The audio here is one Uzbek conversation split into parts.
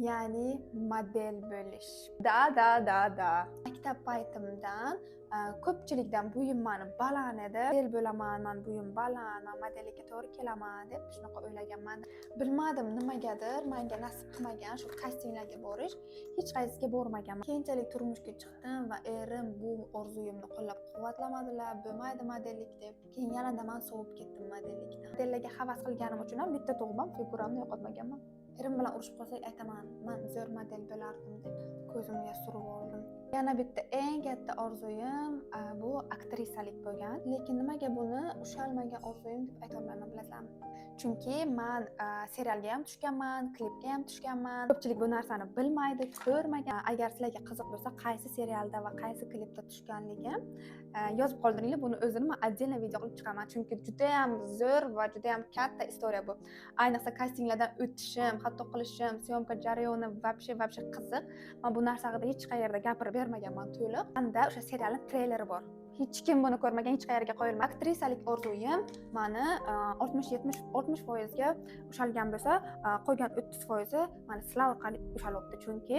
ya'ni model bo'lish. Da. Maktab paytimdan ko'pchilikdan bo'yim mani baland edi. Model bo'laman, men bo'yim baland, men modellikka to'g'ri kelaman deb shunaqa o'ylaganman. Bilmadim nimagadir menga nasib qilmagan shu kastinglarga borish. Hech qaysiga bormaganman. Keyinchalik turmushga chiqdim va erim bu orzuyimni qo'llab-quvvatlamadilar. Bo'lmaydi modellik deb. Keyin yanada men sovib ketdim modellikdan. Modellarga havas qilganim uchun ham bitta tug'mam figuramni yo'qotmaganman. Erim bilan urushib qolsak aytaman, men zo'r model bo'lardim deb ko'zimga surib oldim. Yana bitta eng katta orzuyim bu aktrisalik bo'lgan. Lekin nimaga buni ushalmagan orzuyim deb ayta olmayman, bilasizmi? Chunki men serialga ham tushganman, klipga ham tushganman. Ko'pchilik bu narsani bilmaydi, ko'rmagan. Agar sizlarga qiziq bo'lsa, qaysi serialda va qaysi klipda tushganligim yozib qoldiringlar. Buni o'zini men отдельно video qilib chiqaman. Chunki juda ham zo'r va juda ham katta istoriya bu. Ayniqsa kastinglardan o'tishim, hatto qilishim, syomka jarayoni вообще qiziq. Men bu narsa haqida hech qayerda gapirib bermaganman to'liq. Menda o'sha serialning treyleri bor. Hech kim buni ko'rmagan, hech qayerga qo'yilmagan. Aktrisalik orzuyim meni 60% ga ushalgan bo'lsa, qolgan 30% meni sizlar orqali ushalyapti. Chunki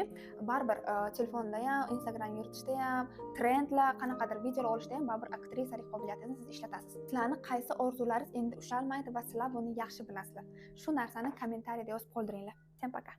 baribir telefonda ham, Instagram yuritishda ham, trendlar, qanaqadir videolar olishda ham baribir aktrisalik qobiliyatingizni siz ishlatasiz. Sizlarning qaysi orzularingiz endi ushalmaydi va sizlar buni yaxshi bilasizlar. Shu narsani kommentariyada yozib qoldiringlar. Всем пока.